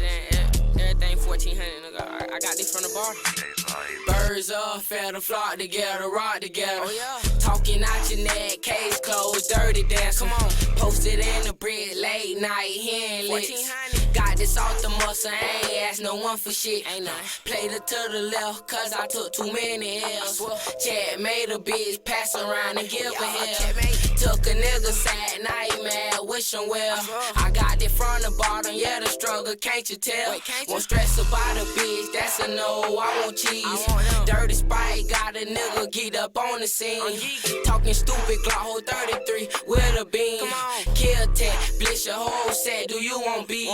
saying? Everything 1400, nigga. I got this from the bar. Birds up, feather flock together, rock together. Oh, yeah. Talking out your neck, case closed, dirty dance. Come on. Posted in the brick, late night, hand lit. Got this off the muscle, ain't ask no one for shit. Ain't none. Played it to the left, cause I took too many L's. Chat made a bitch pass around and give a hell. Took a nigga sad night, man, wish him well. I got it from the bottom, yeah, the struggle, can't you tell? Won't stress about a bitch, that's a no, I want cheese. Dirty Sprite, got a nigga get up on the scene. Talking stupid, Glock hold 33 with a beam. Kill tech, blitz your whole set, do you want beef?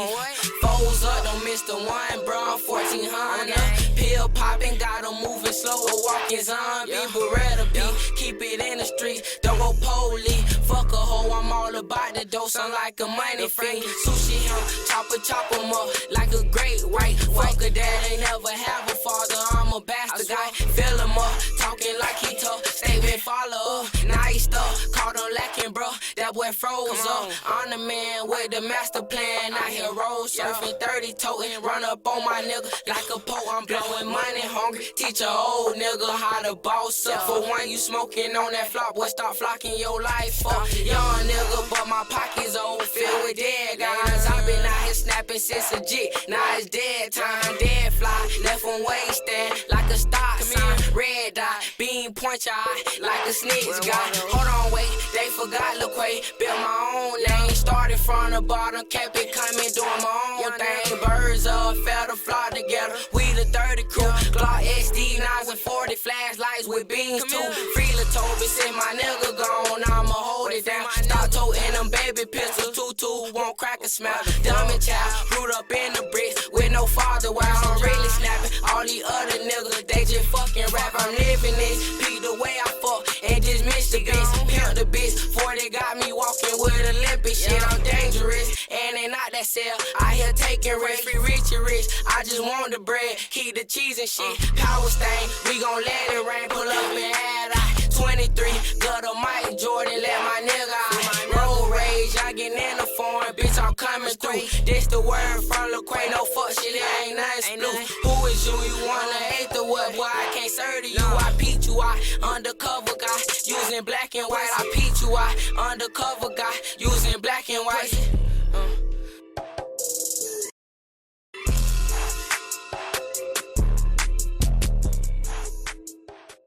Foes up, don't miss the one, bro, 1400. Pill popping, got him moving slow, a walking zombie. Beretta B, keep it in the streets, don't go police. Fuck a hoe, I'm all about the dough, sound like a money fiend. Sushi him, chop him up like a great white. Fuck a dad, ain't never have a father, I'm a bastard guy. Fill him up, talking like he tough, stay been follow up. Now he stuck, caught him lacking, bro, that boy froze up. I'm the man with the master plan, out here roll surfing, 30 toting, run up on my nigga like a pole. I'm blowing money hungry, teach a old nigga how to boss up. For one, you smoking on that flop, boy, start flocking your life up. Young nigga, but my pockets old, filled with dead guys. I been out here snapping since a jit, now it's dead time. Dead fly, left on wasting like a stop sign. Red dot, beam point your eye like a snitch guy. Hold on, wait, they forgot YjbQuay. Built my own lane, started from the bottom, kept it coming, doing my own thing. Birds up, feather flock together, we the 30 crew. Glock SD, 9s and 40 flashlights with beams too. Freela told me, say my nigga gone, I'ma hold it down. Start toting them baby pistols, 2-2, won't crack a smile. Dumb and child, root up in the bricks with no father while I'm really snapping. All these other niggas, they just fucking rap. I'm living this, peep the way I fuck and just miss the bitch. Pimp the bitch, 40 got me walking with Olympic shit. I'm dangerous, and they not that sell. I here taking risks, free rich and rich. I just want the bread, keep the cheese and shit. Power stain, we gon' let it rain, pull up and add I 23, gutter Mike Jordan, let my nigga out. Road rage, I get in the foreign, bitch, I'm coming through. This the word from YjbQuay, no fuck shit, it ain't nothing blue. Who is you? You wanna hate the what? Boy, I can't serve to you. I peeped you out, undercover guy, using black and white. I peeped you out, undercover guy, using black and white.